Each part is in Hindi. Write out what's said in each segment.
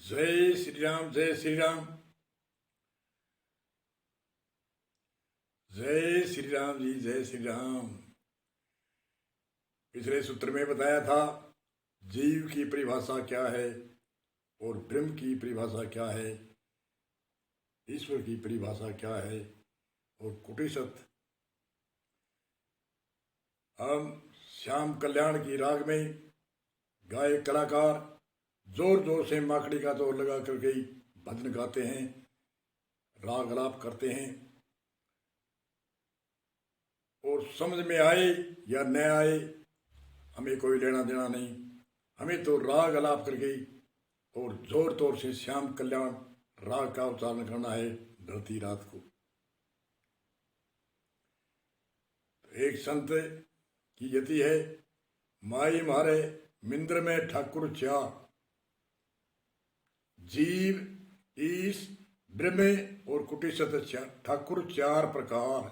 जय श्री राम, जय श्री राम, जय श्री राम जी, जय श्री राम। पिछले सूत्र में बताया था जीव की परिभाषा क्या है और ब्रह्म की परिभाषा क्या है, ईश्वर की परिभाषा क्या है और कुटिशत। हम श्याम कल्याण की राग में गायक कलाकार जोर जोर से माकड़ी का जोर लगा करके भजन गाते हैं, राग आलाप करते हैं और समझ में आए या न आए हमें कोई लेना देना नहीं। हमें तो राग आलाप करके और जोर तोर से श्याम कल्याण राग का उच्चारण करना है धरती रात को। एक संत की यति है, माई मारे मिंद्र में ठाकुर चार, जीव ईश ब्रह्म और कुटिशत ठाकुर चार प्रकार।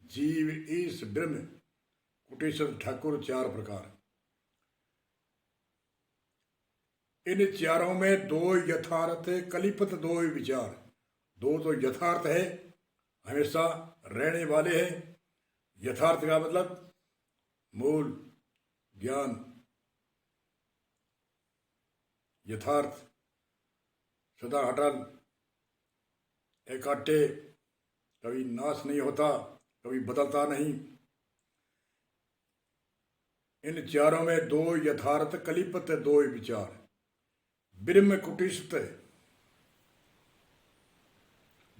जीव ईश ब्रह्म कुटिशत ठाकुर चार प्रकार। इन चारों में दो यथार्थ कलिपत दो विचार। दो तो यथार्थ है, हमेशा रहने वाले हैं। यथार्थ का मतलब मूल ज्ञान, यथार्थ सदा अटल इकट्ठे, कभी नाश नहीं होता, कभी बदलता नहीं। इन चारों में दो यथार्थ कलिपत दो विचार। ब्रह्म कुटिशत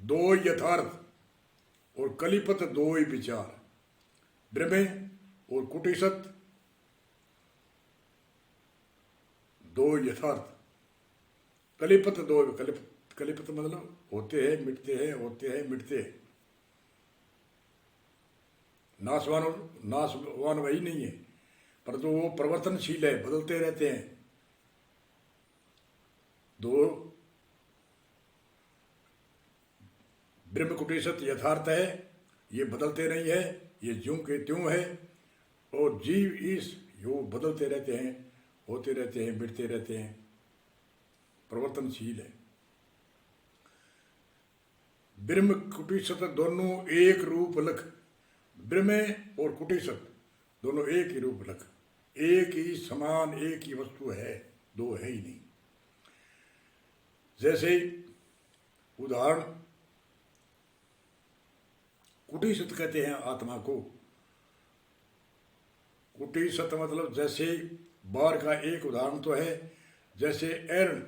दो यथार्थ और कलिपत दो विचार। ब्रह्म और कुटिशत दो यथार्थ, कलिपत दो। कलिपत मतलब होते हैं मिटते हैं, होते हैं मिटते हैं। नाशवान वही नहीं है, परंतु वो परिवर्तनशील है, बदलते रहते हैं। दो ब्रह्म कुटिशत यथार्थ है, ये बदलते नहीं है, ये ज्यों के त्यों है। और जीव ईश यो बदलते रहते हैं, होते रहते हैं, मिटते रहते हैं, परिवर्तनशील है। ब्रह्म कुटिशत दोनों एक रूप लख। ब्रह्म और कुटिशत दोनों एक ही रूप लख, एक ही समान, एक ही वस्तु है, दो है ही नहीं। जैसे उदाहरण, कुटिशत कहते हैं आत्मा को। कुटिशत मतलब जैसे बार का एक उदाहरण तो है, जैसे एर्ण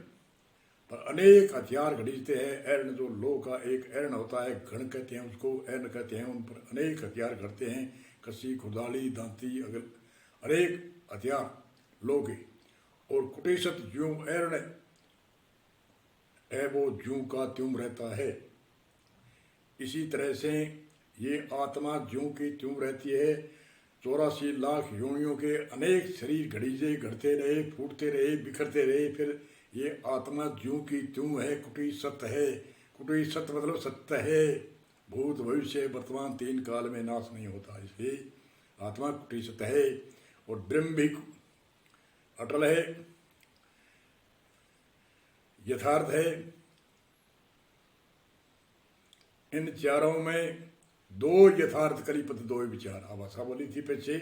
पर अनेक हथियार घड़ीते हैं। एर्ण जो लोह का एक एर्ण होता है, घण कहते हैं उसको, एर्ण कहते हैं। उन पर अनेक हथियार घड़ते हैं, कसी खुदाली दांती अगल अनेक हथियार लोह के। और कुटिशत ज्यों एर्ण है वो ज्यों का त्यों रहता है। इसी तरह से ये आत्मा ज्यों की त्यों रहती है। 84 लाख योनियों के अनेक शरीर घड़ीजे घड़ते रहे, फूटते रहे, बिखरते रहे, फिर ये आत्मा ज्यों की त्यों है, कुटिशत है। कुटिशत मतलब सत्य है, भूत भविष्य वर्तमान तीन काल में नाश नहीं होता, इसलिए आत्मा कुटिशत है। और ब्रह्म भी अटल है, यथार्थ है। इन चारों में दो यथार्थ कलिपत दो विचार। आभाषा बोली थी पीछे,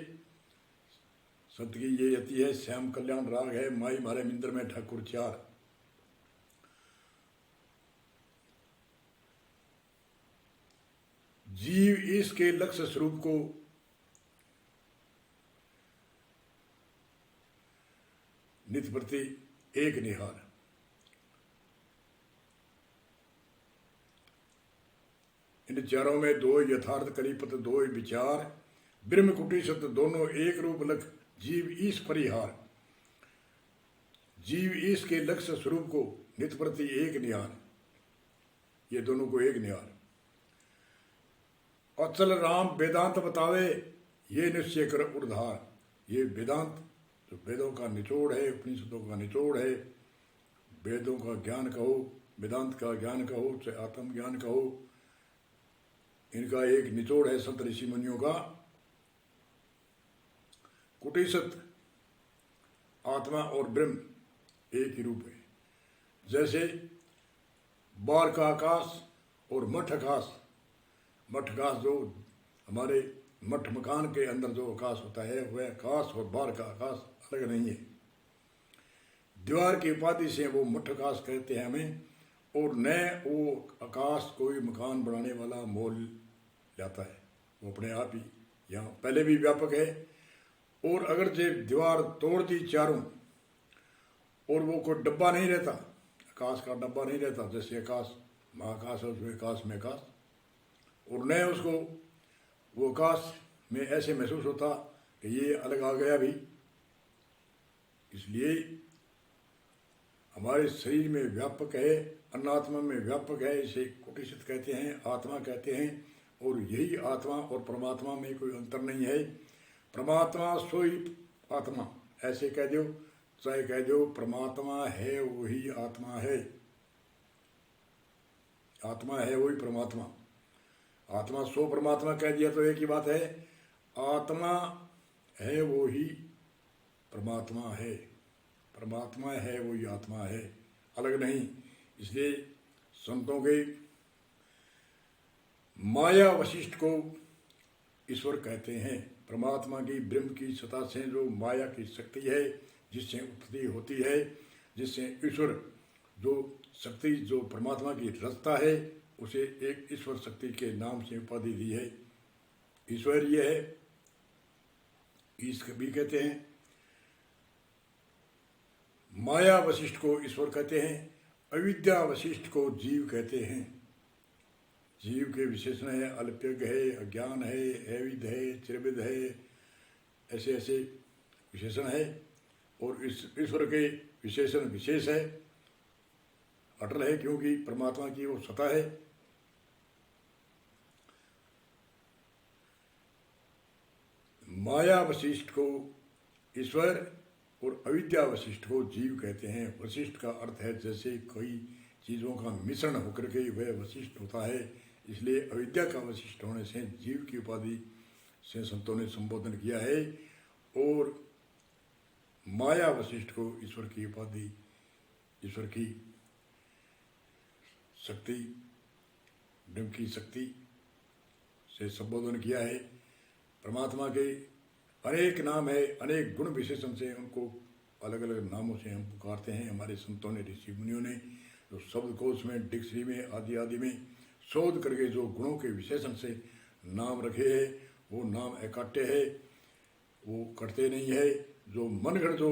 संत की ये यति है, श्याम कल्याण राग है, माई मारे मिंद्र में ठाकुर चार। जीव इसके लक्ष्य स्वरूप को नित्य प्रति एक निहार। इन चारों में दो यथार्थ कलिपत दो विचार। ब्रह्म कुटिशत दोनों एक रूप लख, जीव ईश परिहार। जीव ईश के लक्ष्य स्वरूप को नित्य प्रति एक निहार, ये दोनों को एक निहार। अचल राम वेदांत बतावे, ये निश्चय कर उद्धार। ये वेदांत जो वेदों का निचोड़ है, उपनिषदों का निचोड़ है, वेदों का ज्ञान कहो, वेदांत का ज्ञान कहो, चाहे आत्मज्ञान कहो, इनका एक निचोड़ है संत ऋषि मुनियों का। कुटिशत आत्मा और ब्रह्म एक ही रूप है। जैसे बाहर का आकाश और मठ आकाश। मठ आकाश जो हमारे मठ मकान के अंदर जो आकाश होता है वह आकाश और बाहर का आकाश अलग नहीं है। दीवार की उपाधि से वो मठ आकाश कहते हैं हमें, और न वो आकाश कोई मकान बनाने वाला मोल जाता है, वो अपने आप ही यहाँ पहले भी व्यापक है। और अगर जो दीवार तोड़ दी चारों और वो कोई डब्बा नहीं रहता, आकाश का डब्बा नहीं रहता, जैसे आकाश महाकाश है उसमें आकाश में आकाश, और न उसको वो आकाश में ऐसे महसूस होता कि ये अलग आ गया भी। इसलिए हमारे शरीर में व्यापक है, अन्नात्मा में व्यापक है, इसे कुटिशित कहते हैं, आत्मा कहते हैं। और यही आत्मा और परमात्मा में कोई अंतर नहीं है। परमात्मा सोई आत्मा ऐसे कह दो, चाहे कह दो परमात्मा है वही आत्मा है, आत्मा है वही परमात्मा। आत्मा सो परमात्मा कह दिया तो एक ही बात है, आत्मा है वो ही परमात्मा है, परमात्मा है वही आत्मा है, अलग नहीं। इसलिए संतों के माया वशिष्ठ को ईश्वर कहते हैं। परमात्मा की ब्रह्म की सत्ता से जो माया की शक्ति है, जिससे उत्पत्ति होती है, जिससे ईश्वर जो शक्ति जो परमात्मा की रचता है, उसे एक ईश्वर शक्ति के नाम से उपाधि दी है। ईश्वर ये है, ईश भी कहते हैं। माया वशिष्ठ को ईश्वर कहते हैं, अविद्या वशिष्ठ को जीव कहते हैं। जीव के विशेषण है अल्पज्ञ है, अज्ञान है, अविद है, चिरविद है, ऐसे ऐसे विशेषण है। और इस ईश्वर के विशेषण विशेष है, अटल है, क्योंकि परमात्मा की वो सत्ता है। माया वशिष्ठ को ईश्वर और अविद्या वशिष्ठ को जीव कहते हैं। वशिष्ठ का अर्थ है जैसे कई चीज़ों का मिश्रण होकर के वह वशिष्ठ होता है, इसलिए अविद्या का वशिष्ठ होने से जीव की उपाधि से संतों ने संबोधन किया है। और माया वशिष्ठ को ईश्वर की उपाधि, ईश्वर की शक्ति, ब्रह्म की शक्ति से संबोधन किया है। परमात्मा के अनेक नाम है, अनेक गुण विशेषण से उनको अलग अलग नामों से हम पुकारते हैं। हमारे संतों ने, ऋषि मुनियों ने जो शब्दकोश में, डिक्शनरी में, आदि आदि में शोध करके जो गुणों के विशेषण से नाम रखे हैं, वो नाम इकट्ठे है, वो कटते नहीं है। जो मनगढ़ जो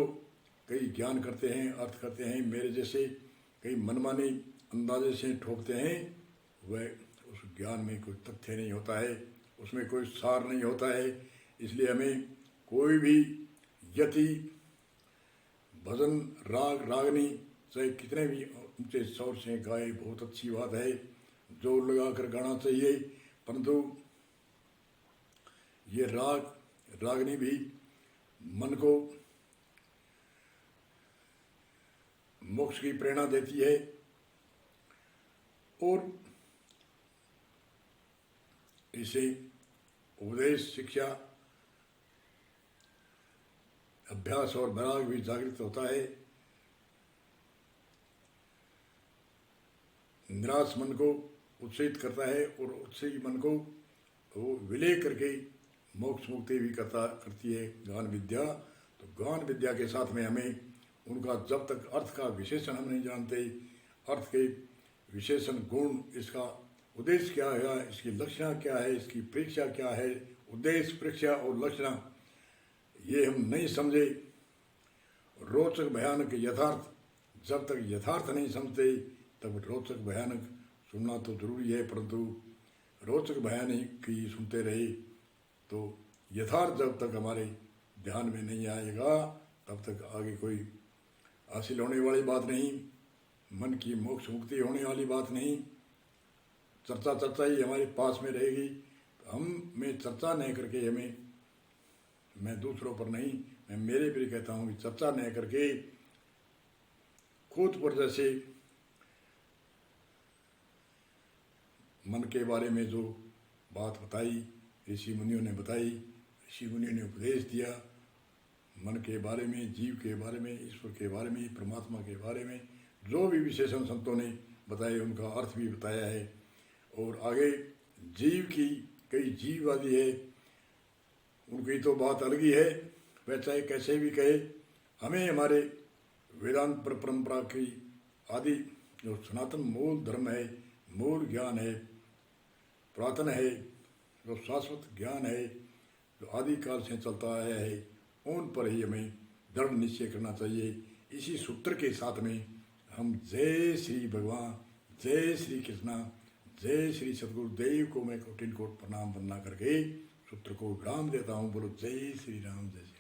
कई ज्ञान करते हैं, अर्थ करते हैं, मेरे जैसे कई मनमानी अंदाजे से ठोकते हैं, वह उस ज्ञान में कोई तथ्य नहीं होता है, उसमें कोई सार नहीं होता है। इसलिए हमें कोई भी यति, भजन, राग, रागनी चाहे कितने भी ऊंचे स्वर से गाए, बहुत अच्छी बात है, जोर लगा कर गाना चाहिए। परंतु ये राग, रागनी भी मन को मोक्ष की प्रेरणा देती है। और इसे उपदेश, शिक्षा, अभ्यास और वैराग भी जागृत होता है। निराश मन को उत्साहित करता है और उत्साही मन को वो विलय करके मोक्ष मुक्ति भी करती है ज्ञान विद्या। तो ज्ञान विद्या के साथ में हमें उनका जब तक अर्थ का विशेषण हम नहीं जानते, अर्थ के विशेषण गुण, इसका उद्देश्य क्या है, इसकी लक्षणा क्या है, इसकी परीक्षा क्या है, उद्देश्य, परीक्षा और लक्षणा ये हम नहीं समझे, रोचक भयानक यथार्थ जब तक यथार्थ नहीं समझते तब रोचक भयानक सुनना तो जरूरी है, परंतु रोचक भयानक की सुनते रहे तो यथार्थ जब तक हमारे ध्यान में नहीं आएगा तब तक आगे कोई हासिल होने वाली बात नहीं, मन की मोक्ष मुक्ति होने वाली बात नहीं। चर्चा चर्चा ही हमारे पास में रहेगी। हम में चर्चा नहीं करके हमें, मैं दूसरों पर नहीं, मैं मेरे पर कहता हूँ कि चर्चा नहीं करके खुद पर जैसे मन के बारे में जो बात बताई, ऋषि मुनियों ने बताई, ऋषि मुनियों ने उपदेश दिया, मन के बारे में, जीव के बारे में, ईश्वर के बारे में, परमात्मा के बारे में जो भी विशेषण संतों ने बताए उनका अर्थ भी बताया है। और आगे जीव की कई जीववादी है, उनकी तो बात अलग ही है, वह चाहे कैसे भी कहे। हमें हमारे वेदांत परंपरा की आदि जो सनातन मूल धर्म है, मूल ज्ञान है, पुरातन है, जो शाश्वत ज्ञान है, जो आदिकाल से चलता आया है, उन पर ही हमें दृढ़ निश्चय करना चाहिए। इसी सूत्र के साथ में हम जय श्री भगवान, जय श्री कृष्णा, जय श्री सदगुरुदेव को मैं कोटिन कोट प्रणाम वंदना करके सूत्र को विराम देता हूँ। बोलो जय श्री राम, जय श्री